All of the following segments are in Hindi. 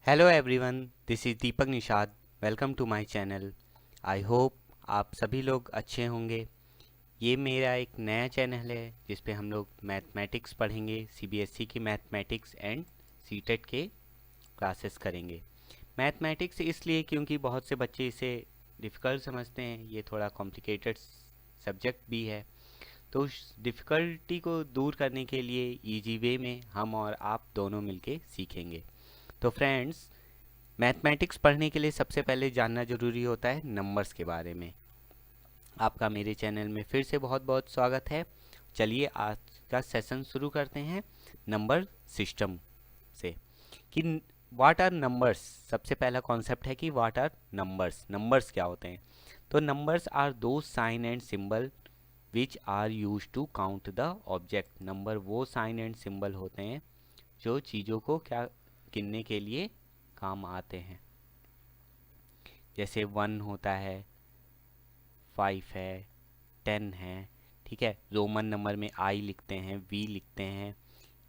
Hello everyone, this is Deepak Nishad. Welcome to my channel. I hope आप सभी लोग अच्छे होंगे। ये मेरा एक नया चैनल है जिस पे हम लोग मैथमेटिक्स पढ़ेंगे। सीबीएसई की मैथमेटिक्स एंड सीटेट के क्लासेस करेंगे। मैथमेटिक्स इसलिए क्योंकि बहुत से बच्चे इसे डिफ़िकल्ट समझते हैं। ये थोड़ा कॉम्प्लिकेटेड सब्जेक्ट भी है, तो उस डिफ़िकल्टी को दूर करने के लिए इजी वे में हम और आप दोनों मिलके सीखेंगे। तो फ्रेंड्स, मैथमेटिक्स पढ़ने के लिए सबसे पहले जानना ज़रूरी होता है नंबर्स के बारे में। आपका मेरे चैनल में फिर से बहुत बहुत स्वागत है। चलिए आज का सेशन शुरू करते हैं नंबर सिस्टम से कि व्हाट आर नंबर्स। सबसे पहला कॉन्सेप्ट है कि व्हाट आर नंबर्स। नंबर्स क्या होते हैं? तो numbers are those sign and symbol which are use to count the object. Number वो साइन एंड सिंबल होते हैं जो चीज़ों को क्या गिनने के लिए काम आते हैं। जैसे 1 होता है, 5 है, 10 है। ठीक है, रोमन नंबर में आई लिखते हैं, वी लिखते हैं।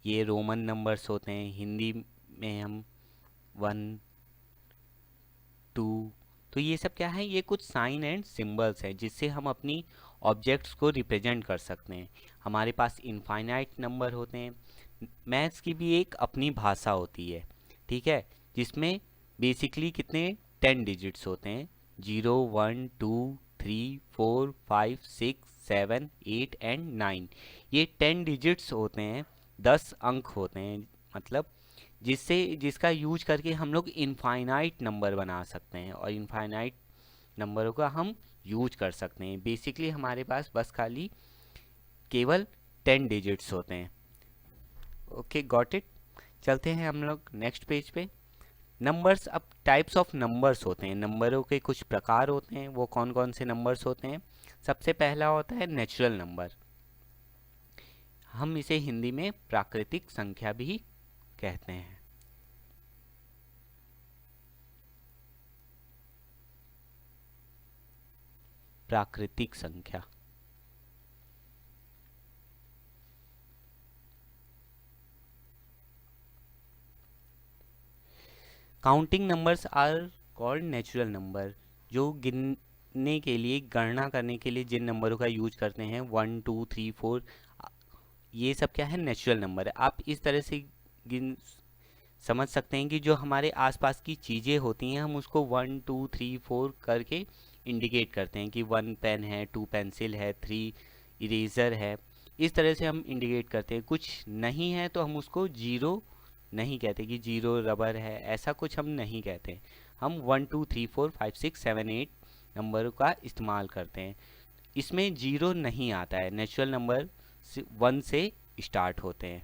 ये रोमन नंबर्स होते हैं। हिंदी में हम 1, 2, तो ये सब क्या है? ये कुछ साइन एंड सिंबल्स हैं जिससे हम अपनी ऑब्जेक्ट्स को रिप्रेजेंट कर सकते हैं। हमारे पास इनफाइनाइट नंबर होते हैं। मैथ्स की भी एक अपनी भाषा होती है, ठीक है, जिसमें बेसिकली कितने 10 डिजिट्स होते हैं। 0, 1, 2, 3, 4, 5, 6, 7, 8 एंड 9। ये 10 डिजिट्स होते हैं, 10 अंक होते हैं। मतलब जिसका यूज करके हम लोग इनफाइनाइट नंबर बना सकते हैं और इनफाइनाइट नंबरों का हम यूज कर सकते हैं। बेसिकली हमारे पास बस खाली केवल 10 डिजिट्स होते हैं। Okay, got it. चलते हैं हम लोग नेक्स्ट पेज पे। नंबर्स, अब टाइप्स ऑफ नंबर्स होते हैं। नंबरों के कुछ प्रकार होते हैं। वो कौन कौन से नंबर्स होते हैं? सबसे पहला होता है नेचुरल नंबर। हम इसे हिंदी में प्राकृतिक संख्या भी कहते हैं। प्राकृतिक संख्या। Counting numbers are called natural number. जो गिनने के लिए, गणना करने के लिए जिन नंबरों का यूज करते हैं, 1, 2, 3, 4, ये सब क्या है? नेचुरल नंबर है। आप इस तरह से गिन समझ सकते हैं कि जो हमारे आसपास की चीज़ें होती हैं हम उसको 1, 2, 3, 4 करके इंडिकेट करते हैं कि 1 पेन है, 2 पेंसिल है, 3 इरेज़र है। इस तरह से हम इंडिकेट करते हैं। कुछ नहीं है तो हम उसको जीरो नहीं कहते कि जीरो रबर है, ऐसा कुछ हम नहीं कहते। हम 1, 2, 3, 4, 5, 6, 7, 8 नंबर का इस्तेमाल करते हैं। इसमें जीरो नहीं आता है। नेचुरल नंबर 1 से स्टार्ट होते हैं।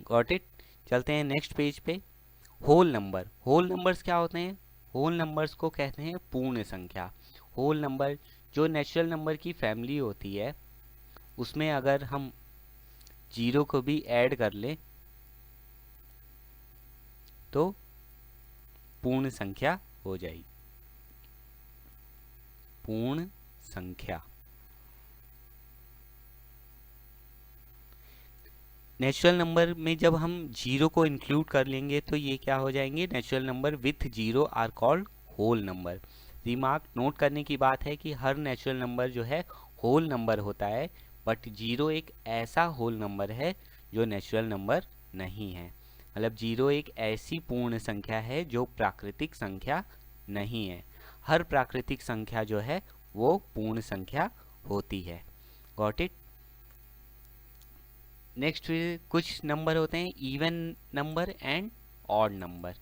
Got it. चलते हैं नेक्स्ट पेज पे। Whole number. होल नंबर्स क्या होते हैं? होल नंबर्स को कहते हैं पूर्ण संख्या। होल नंबर जो नेचुरल नंबर की फैमिली होती है उसमें अगर हम जीरो को भी ऐड कर लें तो पूर्ण संख्या हो जाएगी। पूर्ण संख्या। नेचुरल नंबर में जब हम जीरो को इंक्लूड कर लेंगे तो ये क्या हो जाएंगे? Natural number with zero are called whole number. Remark note करने की बात है कि हर नेचुरल नंबर जो है होल नंबर होता है, बट जीरो एक ऐसा होल नंबर है जो नेचुरल नंबर नहीं है। मतलब जीरो एक ऐसी पूर्ण संख्या है जो प्राकृतिक संख्या नहीं है। हर प्राकृतिक संख्या जो है वो पूर्ण संख्या होती है। Got it. नेक्स्ट कुछ नंबर होते हैं even number and odd number.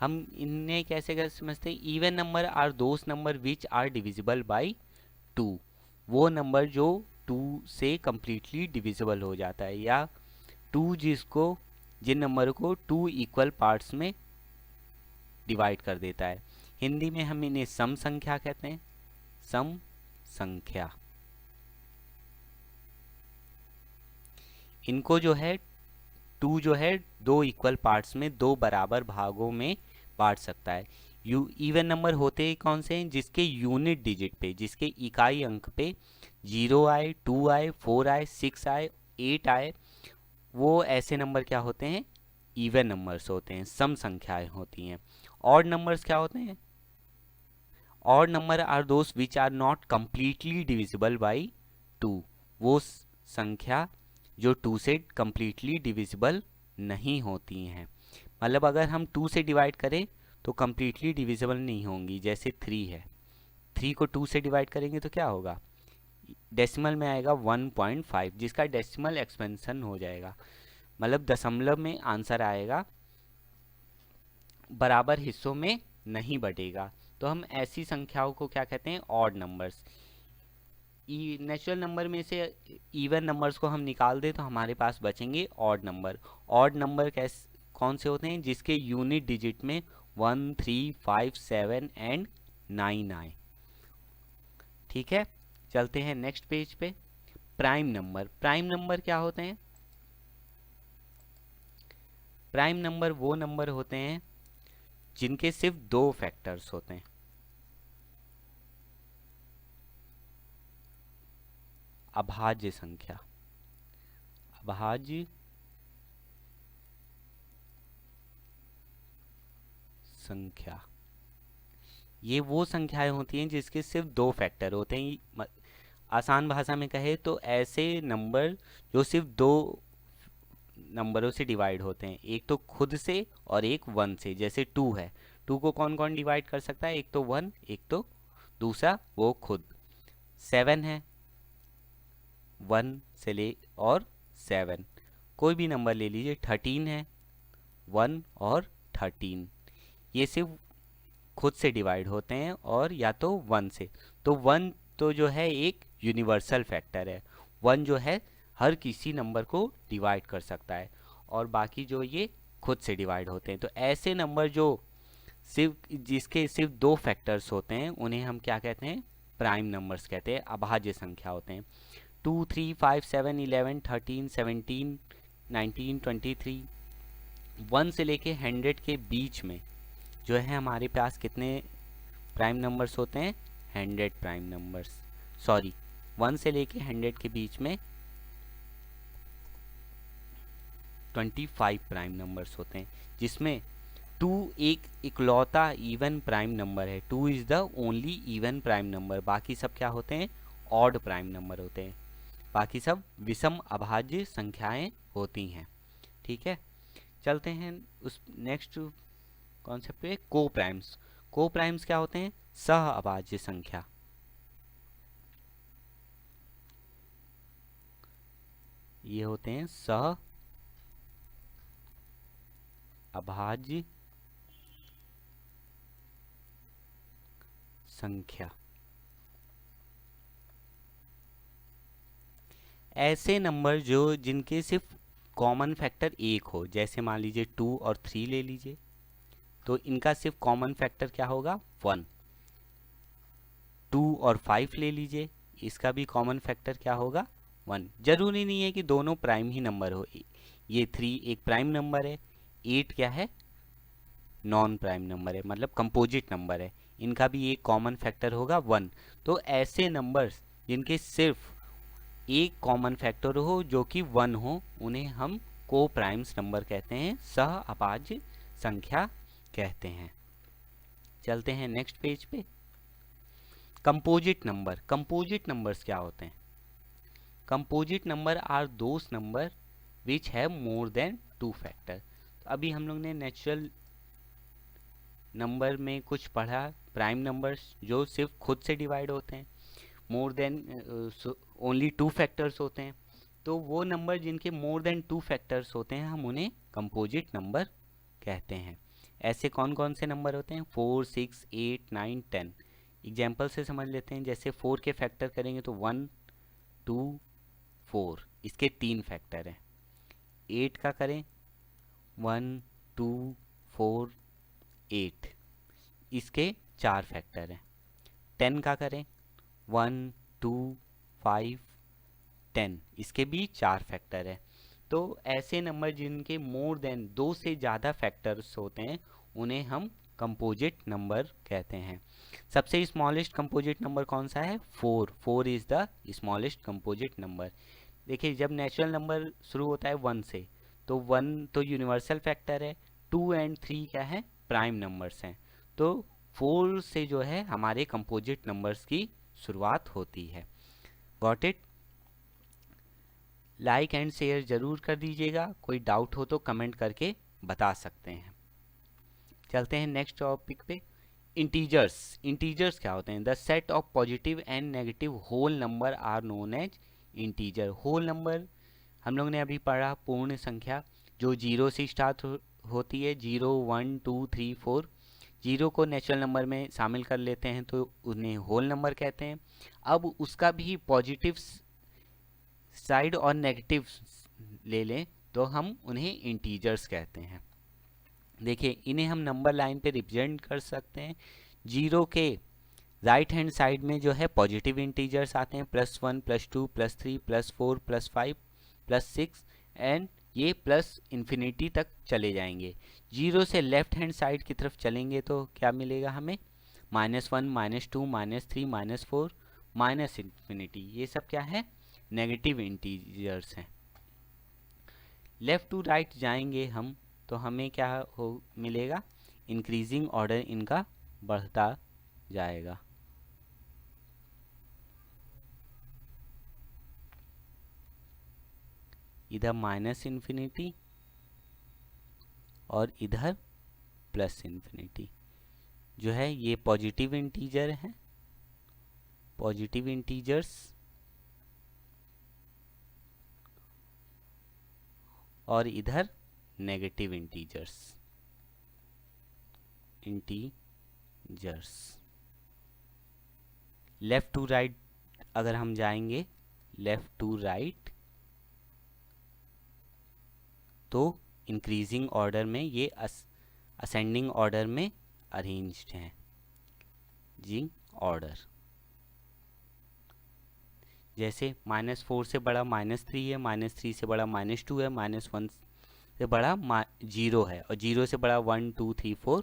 हम इन्हें कैसे कर समझते हैं? Even number are those number which are divisible by 2। वो नंबर जो 2 से कम्प्लीटली डिविजिबल हो जाता है, या 2 जिन नंबरों को 2 इक्वल पार्ट्स में डिवाइड कर देता है। हिंदी में हम इन्हें सम संख्या कहते हैं। सम संख्या। इनको जो है 2 जो है 2 इक्वल पार्ट्स में, 2 बराबर भागों में बांट सकता है। इवन नंबर होते ही कौन से हैं? जिसके यूनिट डिजिट पे, जिसके इकाई अंक पे 0 आए, 2 आए, 4 आए, 6 आए, 8 आए, वो ऐसे नंबर क्या होते हैं? इवन नंबर्स होते हैं, सम संख्याएं होती हैं। ऑड नंबर्स क्या होते हैं? Odd number are those which are not completely divisible by two. वो संख्या जो 2 से कंप्लीटली डिविजिबल नहीं होती हैं। मतलब अगर हम 2 से डिवाइड करें तो कंप्लीटली डिविजिबल नहीं होंगी। जैसे 3 है, 3 को 2 से डिवाइड करेंगे तो क्या होगा? डेसिमल में आएगा 1.5, जिसका डेसिमल एक्सपेंशन हो जाएगा, मतलब दशमलव में आंसर आएगा, बराबर हिस्सों में नहीं बटेगा। तो हम ऐसी संख्याओं को क्या कहते हैं? Odd numbers. नेचुरल नंबर में से इवन नंबर्स को हम निकाल दें तो हमारे पास बचेंगे ऑड नंबर। ऑड नंबर कौन से होते हैं? जिसके यूनिट डिजिट में 1, 3, 5, 7 एंड 9 आए। ठीक है, चलते हैं नेक्स्ट पेज पे। Prime number. प्राइम नंबर क्या होते हैं? प्राइम नंबर वो नंबर होते हैं जिनके सिर्फ 2 फैक्टर्स होते हैं। अभाज्य संख्या। अभाज्य संख्या ये वो संख्याएं होती हैं जिसके सिर्फ 2 फैक्टर होते हैं। आसान भाषा में कहे तो ऐसे नंबर जो सिर्फ 2 नंबरों से डिवाइड होते हैं, एक तो खुद से और एक 1 से। जैसे 2 है, 2 को कौन कौन डिवाइड कर सकता है? एक तो 1, एक तो दूसरा वो खुद। 7 है, 1 से ले और 7। कोई भी नंबर ले लीजिए। 13 है, 1 और 13। ये सिर्फ खुद से डिवाइड होते हैं और या तो 1 से। तो 1 तो जो है एक यूनिवर्सल फैक्टर है। 1 जो है हर किसी नंबर को डिवाइड कर सकता है, और बाकी जो ये खुद से डिवाइड होते हैं। तो ऐसे नंबर जो जिसके सिर्फ 2 फैक्टर्स होते हैं उन्हें हम क्या कहते हैं? प्राइम नंबर्स कहते हैं, अभाज्य संख्या होते हैं। 2, 3, 5, 7, 11, 13, 17, 19, 23। 1 से लेके 100 के बीच में जो है हमारे पास कितने प्राइम नंबर्स होते हैं? 100 प्राइम नंबर्स। सॉरी, 1 से लेके 100 के बीच में 25 प्राइम नंबर्स होते हैं, जिसमें 2 एक इकलौता इवन प्राइम नंबर है। 2 is the only even prime number. बाकी सब क्या होते हैं? ऑड प्राइम नंबर होते हैं। बाकी सब विषम अभाज्य संख्याएं होती हैं। ठीक है, चलते हैं उस नेक्स्ट कॉन्सेप्ट पे। को प्राइम्स। को प्राइम्स क्या होते हैं? सह अभाज्य संख्या। ये होते हैं सह अभाज्य संख्या। ऐसे नंबर जो जिनके सिर्फ कॉमन फैक्टर 1 हो। जैसे मान लीजिए 2 और 3 ले लीजिए, तो इनका सिर्फ कॉमन फैक्टर क्या होगा? 1। 2 और 5 ले लीजिए, इसका भी कॉमन फैक्टर क्या होगा? 1। जरूरी नहीं है कि दोनों प्राइम ही नंबर हो। ये 3 एक प्राइम नंबर है, 8 क्या है? नॉन प्राइम नंबर है, मतलब कंपोजिट नंबर है। इनका भी एक कॉमन फैक्टर होगा 1। तो ऐसे नंबर्स जिनके सिर्फ एक कॉमन फैक्टर हो जो कि 1 हो, उन्हें हम को प्राइम्स नंबर कहते हैं, सह अभाज्य संख्या कहते हैं। चलते हैं नेक्स्ट पेज पे। Composite number. कंपोजिट नंबर्स क्या होते हैं? Composite number are those number which have more than 2 factor. अभी हम लोग ने नेचुरल नंबर में कुछ पढ़ा, प्राइम नंबर्स जो सिर्फ खुद से डिवाइड होते हैं, मोर देन ओनली 2 फैक्टर्स होते हैं। तो वो नंबर जिनके मोर देन 2 फैक्टर्स होते हैं हम उन्हें कंपोजिट नंबर कहते हैं। ऐसे कौन कौन से नंबर होते हैं? 4, 6, 8, 9, 10। एग्जाम्पल से समझ लेते हैं। जैसे 4 के फैक्टर करेंगे तो 1, 2, 4, इसके 3 फैक्टर हैं। 8 का करें 1, 2, 4, 8, इसके 4 फैक्टर हैं। 10 का करें 1, 2, 5, 10, इसके भी 4 फैक्टर है। तो ऐसे नंबर जिनके मोर देन 2 से ज़्यादा फैक्टर्स होते हैं उन्हें हम कंपोजिट नंबर कहते हैं। सबसे स्मॉलेस्ट कंपोजिट नंबर कौन सा है? 4। 4 is the smallest composite number. देखिए, जब नेचुरल नंबर शुरू होता है 1 से, तो 1 तो यूनिवर्सल फैक्टर है, 2 एंड 3 क्या है, प्राइम नंबर्स हैं। तो 4 से जो है हमारे कंपोजिट नंबर्स की शुरुआत होती है। Got it? Like and share जरूर कर दीजिएगा, कोई डाउट हो तो कमेंट करके बता सकते हैं। चलते हैं नेक्स्ट टॉपिक पे। इंटीजर्स। इंटीजर्स क्या होते हैं? The set of positive and negative whole number are known as integer. Whole number हम लोग ने अभी पढ़ा, पूर्ण संख्या जो जीरो से स्टार्ट होती है, 0 1 2 3 4। जीरो को नेचुरल नंबर में शामिल कर लेते हैं तो उन्हें होल नंबर कहते हैं। अब उसका भी पॉजिटिव साइड और नेगेटिव ले लें तो हम उन्हें इंटीजर्स कहते हैं। देखिए, इन्हें हम नंबर लाइन पे रिप्रेजेंट कर सकते हैं। जीरो के राइट हैंड साइड में जो है पॉजिटिव इंटीजर्स आते हैं, +1 +2 +3 +4 +5 +6 एंड ये प्लस इन्फिनिटी तक चले जाएंगे। जीरो से लेफ्ट हैंड साइड की तरफ चलेंगे तो क्या मिलेगा हमें? -1 -2 -3 -4 माइनस इन्फिनिटी। ये सब क्या है? नेगेटिव इंटीजर्स हैं। लेफ्ट टू राइट जाएंगे हम तो हमें क्या हो मिलेगा? इंक्रीजिंग ऑर्डर इनका बढ़ता जाएगा। इधर माइनस इन्फिनिटी और इधर प्लस इन्फिनिटी। जो है ये पॉजिटिव इंटीजर है, पॉजिटिव इंटीजर्स, और इधर negative integers. Left to right अगर हम जाएंगे, लेफ्ट टू राइट, तो इंक्रीजिंग ऑर्डर में ये असेंडिंग ऑर्डर में अरेंज्ड हैं जी ऑर्डर। जैसे -4 से बड़ा -3 है, -3 से बड़ा -2 है, -1 से बड़ा 0 है, और 0 से बड़ा 1 2 3 4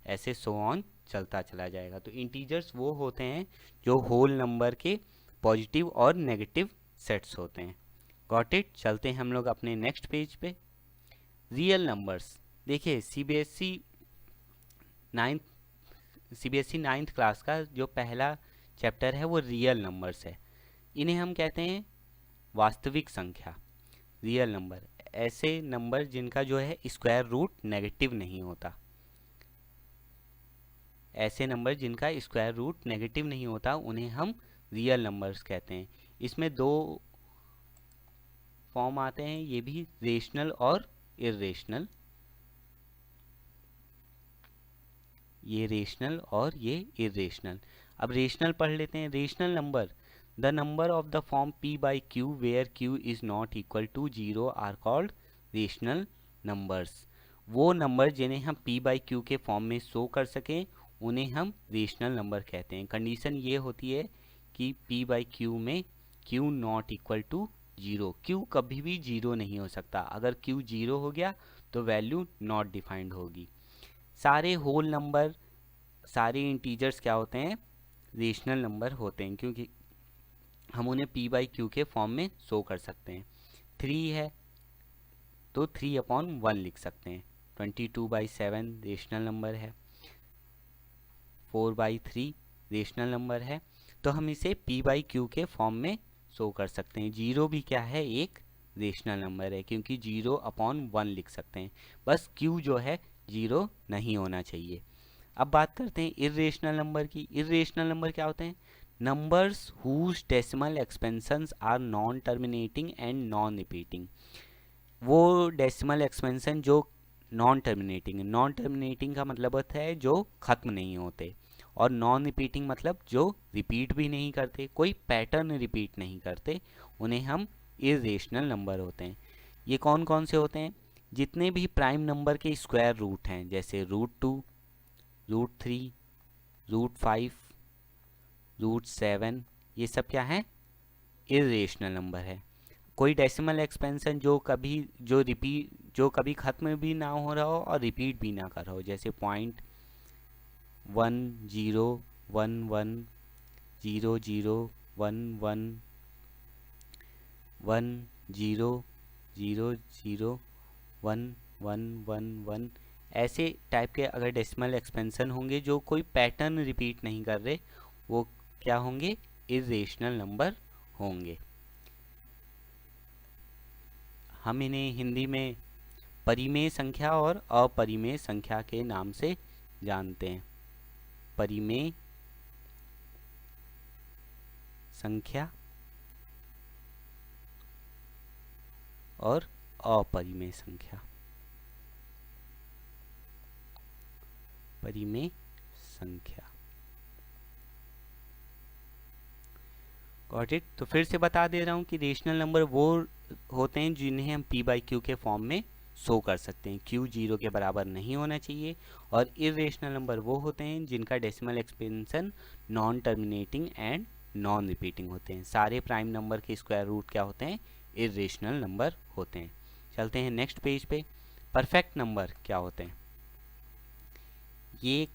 ऐसे सो ऑन चलता चला जाएगा। तो इंटीजर्स वो होते हैं जो होल नंबर के पॉजिटिव और नेगेटिव सेट्स होते हैं। Got it? चलते हैं हम लोग अपने नेक्स्ट पेज पे। Real numbers. देखिए, सीबीएसई 9th क्लास का जो पहला चैप्टर है वो रियल नंबर्स है। इन्हें हम कहते हैं वास्तविक संख्या। रियल नंबर ऐसे नंबर जिनका जो है स्क्वायर रूट नेगेटिव नहीं होता। ऐसे नंबर जिनका स्क्वायर रूट नेगेटिव नहीं होता उन्हें हम रियल नंबर्स कहते हैं। इसमें दो फॉर्म आते हैं, ये भी रेशनल और इर्रेशनल। ये रेशनल और ये इर्रेशनल। अब रेशनल पढ़ लेते हैं। Rational number, the number of the form p by q where q is not equal to 0 are called rational numbers. वो नंबर जिन्हें हम p by q के फॉर्म में शो कर सकें उन्हें हम रेशनल नंबर कहते हैं। कंडीशन ये होती है कि p by q में q not equal to 0। q कभी भी 0 नहीं हो सकता। अगर q 0 हो गया तो वैल्यू नॉट डिफाइंड होगी। सारे होल नंबर, सारे इंटीजर्स क्या होते हैं? रेशनल नंबर होते हैं, क्योंकि हम उन्हें p by q के फॉर्म में शो कर सकते हैं। 3 है तो 3/1 लिख सकते हैं। 22/7 रेशनल नंबर है। 4/3 रेशनल नंबर है, तो हम इसे p by q के फॉर्म में शो कर सकते हैं। 0 भी क्या है? एक रेशनल नंबर है, क्योंकि 0/1 लिख सकते हैं। बस q जो है 0 नहीं होना चाहिए। अब बात करते हैं इर्रेशनल नंबर की। इर्रेशनल नंबर क्या होते हैं? Numbers whose decimal expansions are non terminating and non repeating. वो डेसिमल एक्सपेंशन जो नॉन टर्मिनेटिंग है। नॉन टर्मिनेटिंग का मतलब होता है जो ख़त्म नहीं होते, और नॉन रिपीटिंग मतलब जो रिपीट भी नहीं करते, कोई पैटर्न रिपीट नहीं करते, उन्हें हम इर्रेशनल नंबर होते हैं। ये कौन कौन से होते हैं? जितने भी प्राइम नंबर के स्क्वायर रूट हैं, जैसे √2, √3, √5, √7, ये सब क्या है? इर्रेशनल नंबर है। कोई डेसिमल एक्सपेंशन जो कभी ख़त्म भी ना हो रहा हो और रिपीट भी ना कर रहा हो, जैसे 0.101100110000 1 1 1 1 ऐसे टाइप के अगर डेसिमल एक्सपेंशन होंगे जो कोई पैटर्न रिपीट नहीं कर रहे, वो क्या होंगे? इर्रेशनल नंबर होंगे। हम इन्हें हिंदी में परिमेय संख्या और अपरिमेय संख्या के नाम से जानते हैं। परिमेय संख्या और अपरिमेय संख्या। परिमेय संख्या। Got it? तो फिर से बता दे रहा हूँ कि रेशनल नंबर वो होते हैं जिन्हें हम p बाई क्यू के फॉर्म में शो कर सकते हैं। q 0 के बराबर नहीं होना चाहिए। और इरेशनल नंबर वो होते हैं जिनका decimal expansion non terminating and non repeating होते हैं। सारे प्राइम नंबर के स्क्वायर रूट क्या होते हैं? इरेशनल नंबर होते हैं। चलते हैं नेक्स्ट पेज पे। परफेक्ट नंबर क्या होते हैं? ये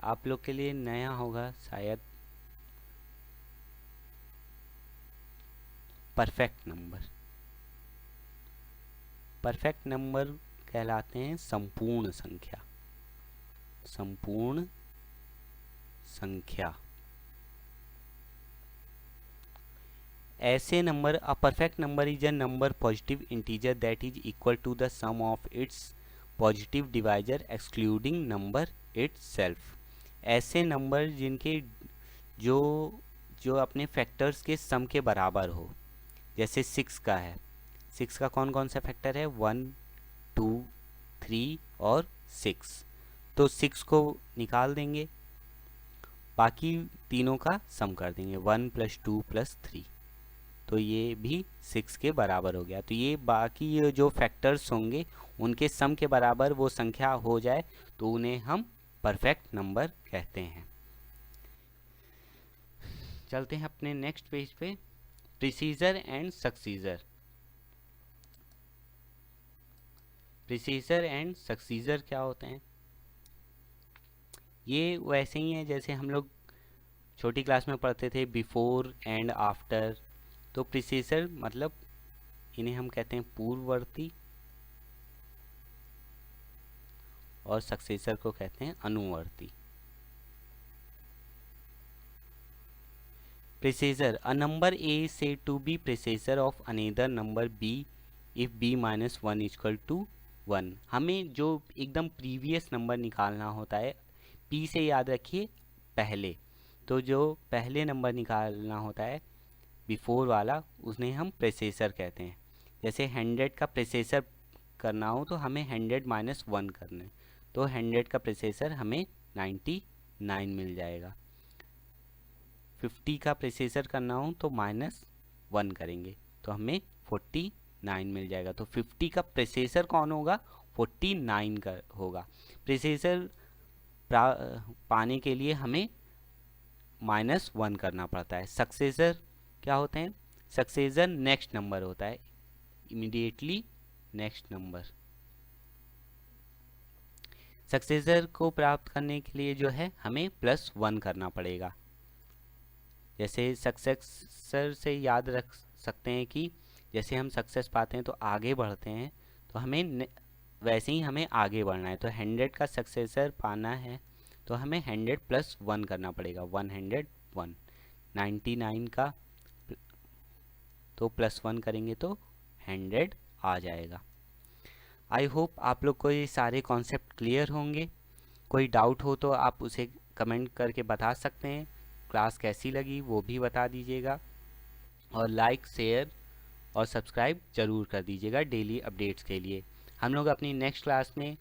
आप लोग के लिए नया होगा शायद। परफेक्ट नंबर, परफेक्ट नंबर कहलाते हैं संपूर्ण संख्या। संपूर्ण संख्या। ऐसे number, a perfect number is a number positive integer that is equal to the sum of its positive divisor excluding number itself. ऐसे नंबर जिनके जो जो अपने फैक्टर्स के सम के बराबर हो। जैसे 6 का है, 6 का कौन कौन सा फैक्टर है? 1 2 3 और 6। तो 6 को निकाल देंगे, बाकी तीनों का सम कर देंगे, 1 + 2 + 3। तो ये भी 6 के बराबर हो गया। तो ये बाकी ये जो फैक्टर्स होंगे उनके सम के बराबर वो संख्या हो जाए तो उन्हें हम परफेक्ट नंबर कहते हैं। चलते हैं अपने नेक्स्ट पेज पे। प्रिसीजर एंड सक्सीजर। प्रिसीजर एंड सक्सीजर क्या होते हैं? ये वैसे ही है जैसे हम लोग छोटी क्लास में पढ़ते थे, बिफोर एंड आफ्टर। तो प्रिसीजर मतलब इन्हें हम कहते हैं पूर्ववर्ती, और सक्सेसर को कहते हैं अनुवर्ती। प्रिसीजर, a number a said to be predecessor of another number b if b minus 1 equal to 1। हमें जो एकदम प्रीवियस नंबर निकालना होता है, p से याद रखिए पहले, तो जो पहले नंबर निकालना होता है बिफोर वाला, उसने हम प्रेसेसर कहते हैं। जैसे 100 का प्रेसेसर करना हो तो हमें 100 - 1 करना है, तो 100 का प्रेसेसर हमें 99 मिल जाएगा। 50 का प्रेसेसर करना हो तो -1 करेंगे तो हमें 49 मिल जाएगा। तो 50 का प्रेसेसर कौन होगा? 49 का होगा। प्रेसेसर पाने के लिए हमें -1 करना पड़ता है। सक्सेसर क्या होते हैं? सक्सेसर नेक्स्ट नंबर होता है, इमीडिएटली नेक्स्ट नंबर। सक्सेसर को प्राप्त करने के लिए जो है हमें +1 करना पड़ेगा। जैसे सक्सेसर से याद रख सकते हैं कि जैसे हम सक्सेस पाते हैं तो आगे बढ़ते हैं, तो हमें वैसे ही हमें आगे बढ़ना है। तो 100 का सक्सेसर पाना है तो हमें 100 + 1 करना पड़ेगा, 101। 99 का तो +1 करेंगे तो 100 आ जाएगा। आई होप आप लोग को ये सारे कॉन्सेप्ट क्लियर होंगे। कोई डाउट हो तो आप उसे कमेंट करके बता सकते हैं। क्लास कैसी लगी वो भी बता दीजिएगा, और लाइक, शेयर और सब्सक्राइब ज़रूर कर दीजिएगा डेली अपडेट्स के लिए। हम लोग अपनी नेक्स्ट क्लास में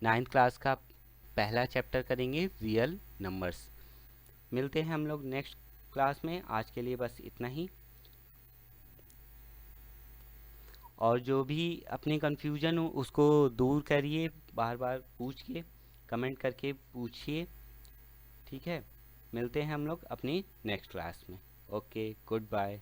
9th क्लास का पहला चैप्टर करेंगे, रियल नंबर्स। मिलते हैं हम लोग नेक्स्ट क्लास में। आज के लिए बस इतना ही। और जो भी अपनी कन्फ्यूजन हो उसको दूर करिए, बार बार पूछ के, कमेंट करके पूछिए, ठीक है। मिलते हैं हम लोग अपनी नेक्स्ट क्लास में। Okay, good bye.